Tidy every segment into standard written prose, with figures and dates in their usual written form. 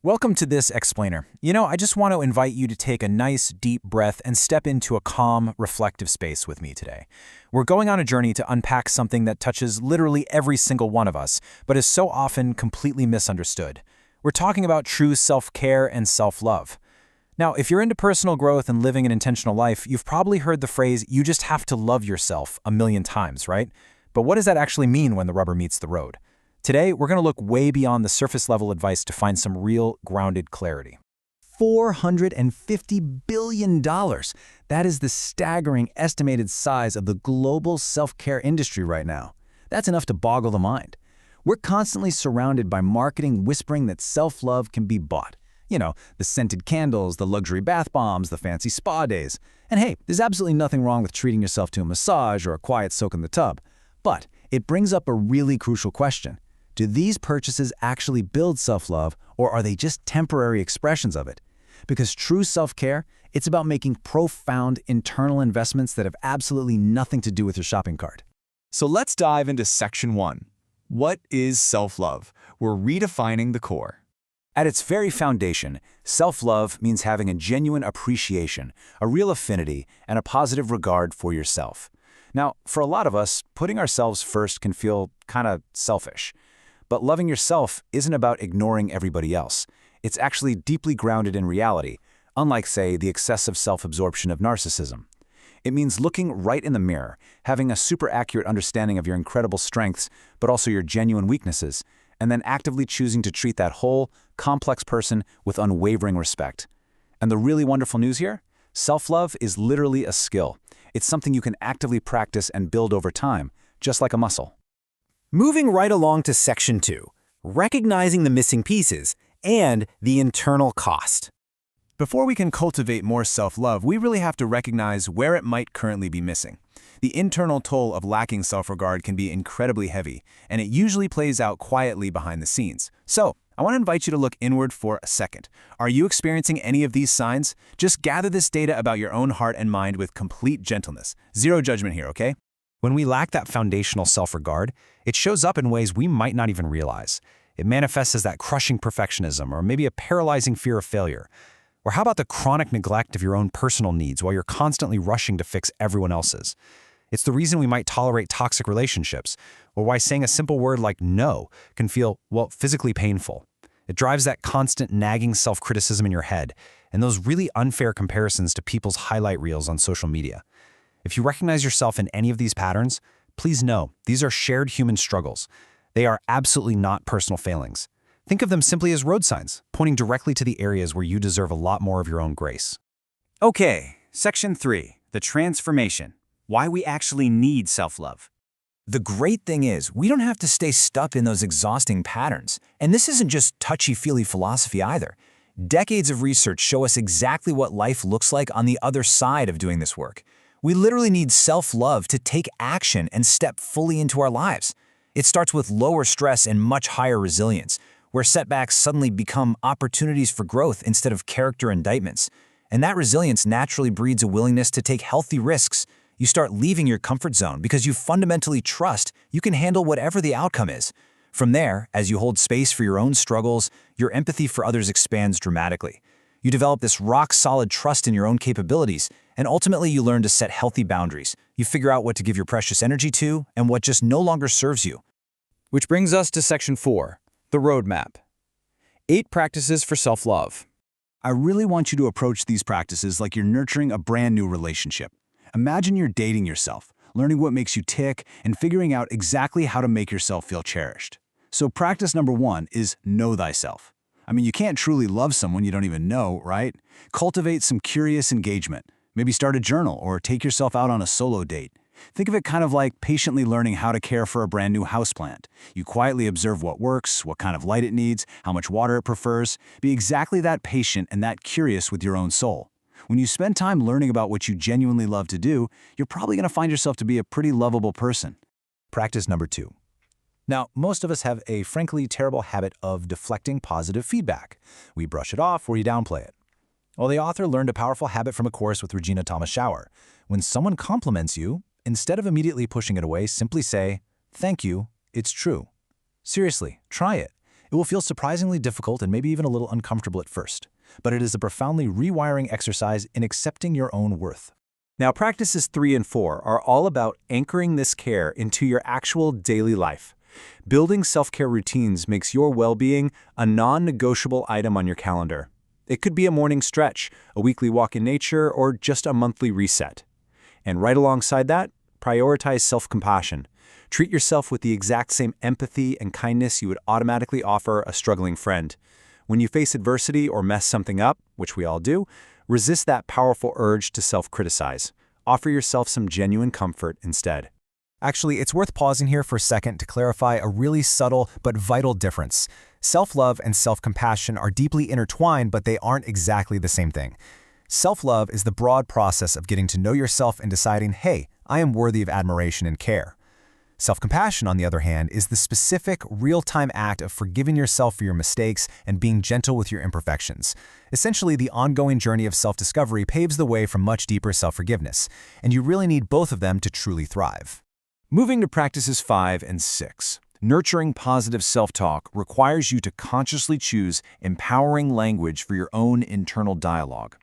Welcome to this explainer. I just want to invite you to take a nice, deep breath and step into a calm, reflective space with me today. We're going on a journey to unpack something that touches literally every single one of us, but is so often completely misunderstood. We're talking about true self-care and self-love. Now, if you're into personal growth and living an intentional life, you've probably heard the phrase, you just have to love yourself a million times, right? But what does that actually mean when the rubber meets the road? Today, we're going to look way beyond the surface-level advice to find some real, grounded clarity. $450 billion. That is the staggering estimated size of the global self-care industry right now. That's enough to boggle the mind. We're constantly surrounded by marketing whispering that self-love can be bought. The scented candles, the luxury bath bombs, the fancy spa days. And hey, there's absolutely nothing wrong with treating yourself to a massage or a quiet soak in the tub. But it brings up a really crucial question. Do these purchases actually build self-love, or are they just temporary expressions of it? Because true self-care, it's about making profound internal investments that have absolutely nothing to do with your shopping cart. So let's dive into Section 1. What is self-love? We're redefining the core. At its very foundation, self-love means having a genuine appreciation, a real affinity, and a positive regard for yourself. Now, for a lot of us, putting ourselves first can feel kind of selfish. But loving yourself isn't about ignoring everybody else. It's actually deeply grounded in reality, unlike, say, the excessive self-absorption of narcissism. It means looking right in the mirror, having a super accurate understanding of your incredible strengths, but also your genuine weaknesses, and then actively choosing to treat that whole, complex person with unwavering respect. And the really wonderful news here? Self-love is literally a skill. It's something you can actively practice and build over time, just like a muscle. Moving right along to Section 2, recognizing the missing pieces and the internal cost. Before we can cultivate more self-love, we really have to recognize where it might currently be missing. The internal toll of lacking self-regard can be incredibly heavy, and it usually plays out quietly behind the scenes. So, I want to invite you to look inward for a second. Are you experiencing any of these signs? Just gather this data about your own heart and mind with complete gentleness. Zero judgment here, okay? When we lack that foundational self-regard, it shows up in ways we might not even realize. It manifests as that crushing perfectionism or maybe a paralyzing fear of failure. Or how about the chronic neglect of your own personal needs while you're constantly rushing to fix everyone else's? It's the reason we might tolerate toxic relationships, or why saying a simple word like no can feel, physically painful. It drives that constant nagging self-criticism in your head and those really unfair comparisons to people's highlight reels on social media. If you recognize yourself in any of these patterns, please know these are shared human struggles. They are absolutely not personal failings. Think of them simply as road signs, pointing directly to the areas where you deserve a lot more of your own grace. Okay, Section 3, the transformation. Why we actually need self-love. The great thing is, we don't have to stay stuck in those exhausting patterns. And this isn't just touchy-feely philosophy either. Decades of research show us exactly what life looks like on the other side of doing this work. We literally need self-love to take action and step fully into our lives. It starts with lower stress and much higher resilience, where setbacks suddenly become opportunities for growth instead of character indictments. And that resilience naturally breeds a willingness to take healthy risks. You start leaving your comfort zone because you fundamentally trust you can handle whatever the outcome is. From there, as you hold space for your own struggles, your empathy for others expands dramatically. You develop this rock-solid trust in your own capabilities, and ultimately you learn to set healthy boundaries. You figure out what to give your precious energy to and what just no longer serves you. Which brings us to Section 4, the roadmap. 8 practices for self-love. I really want you to approach these practices like you're nurturing a brand new relationship. Imagine you're dating yourself, learning what makes you tick, and figuring out exactly how to make yourself feel cherished. So practice number 1 is know thyself. You can't truly love someone you don't even know, right? Cultivate some curious engagement. Maybe start a journal or take yourself out on a solo date. Think of it kind of like patiently learning how to care for a brand new houseplant. You quietly observe what works, what kind of light it needs, how much water it prefers. Be exactly that patient and that curious with your own soul. When you spend time learning about what you genuinely love to do, you're probably going to find yourself to be a pretty lovable person. Practice number 2. Now, most of us have a frankly terrible habit of deflecting positive feedback. We brush it off or we downplay it. Well, the author learned a powerful habit from a course with Regina Thomas Schauer. When someone compliments you, instead of immediately pushing it away, simply say, "Thank you, it's true." Seriously, try it. It will feel surprisingly difficult and maybe even a little uncomfortable at first, but it is a profoundly rewiring exercise in accepting your own worth. Now, practices 3 and 4 are all about anchoring this care into your actual daily life. Building self-care routines makes your well-being a non-negotiable item on your calendar. It could be a morning stretch, a weekly walk in nature, or just a monthly reset. And right alongside that, prioritize self-compassion. Treat yourself with the exact same empathy and kindness you would automatically offer a struggling friend. When you face adversity or mess something up, which we all do, resist that powerful urge to self-criticize. Offer yourself some genuine comfort instead. Actually, it's worth pausing here for a second to clarify a really subtle but vital difference. Self-love and self-compassion are deeply intertwined, but they aren't exactly the same thing. Self-love is the broad process of getting to know yourself and deciding, hey, I am worthy of admiration and care. Self-compassion, on the other hand, is the specific, real-time act of forgiving yourself for your mistakes and being gentle with your imperfections. Essentially, the ongoing journey of self-discovery paves the way for much deeper self-forgiveness, and you really need both of them to truly thrive. Moving to practices 5 and 6. Nurturing positive self-talk requires you to consciously choose empowering language for your own internal dialogue.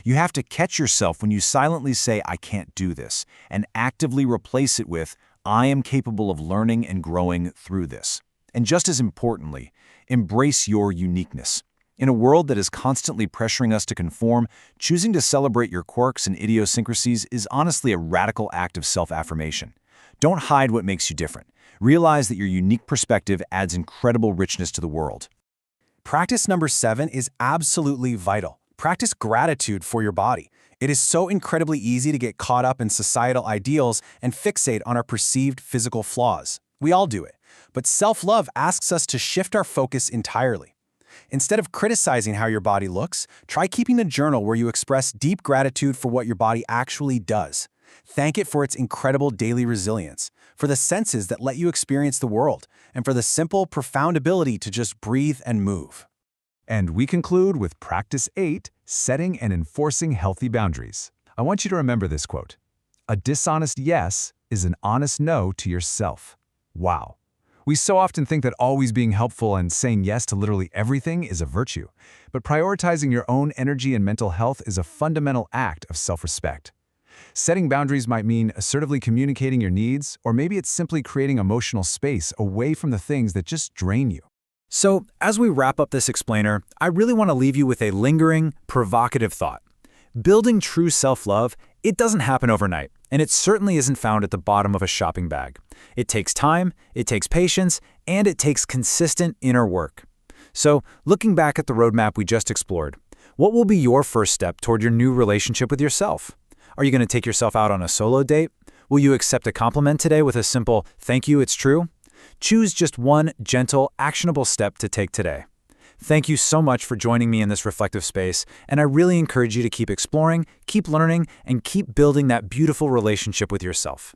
You have to catch yourself when you silently say, I can't do this, and actively replace it with, I am capable of learning and growing through this. And just as importantly, embrace your uniqueness. In a world that is constantly pressuring us to conform, choosing to celebrate your quirks and idiosyncrasies is honestly a radical act of self-affirmation. Don't hide what makes you different. Realize that your unique perspective adds incredible richness to the world. Practice number 7 is absolutely vital. Practice gratitude for your body. It is so incredibly easy to get caught up in societal ideals and fixate on our perceived physical flaws. We all do it. But self-love asks us to shift our focus entirely. Instead of criticizing how your body looks, try keeping a journal where you express deep gratitude for what your body actually does. Thank it for its incredible daily resilience, for the senses that let you experience the world, and for the simple, profound ability to just breathe and move. And we conclude with practice 8, setting and enforcing healthy boundaries. I want you to remember this quote. A dishonest yes is an honest no to yourself. Wow. We so often think that always being helpful and saying yes to literally everything is a virtue, but prioritizing your own energy and mental health is a fundamental act of self-respect. Setting boundaries might mean assertively communicating your needs, or maybe it's simply creating emotional space away from the things that just drain you. So, as we wrap up this explainer, I really want to leave you with a lingering, provocative thought. Building true self-love, it doesn't happen overnight, and it certainly isn't found at the bottom of a shopping bag. It takes time, it takes patience, and it takes consistent inner work. So, looking back at the roadmap we just explored, what will be your first step toward your new relationship with yourself? Are you going to take yourself out on a solo date? Will you accept a compliment today with a simple, thank you, it's true? Choose just one gentle, actionable step to take today. Thank you so much for joining me in this reflective space, and I really encourage you to keep exploring, keep learning, and keep building that beautiful relationship with yourself.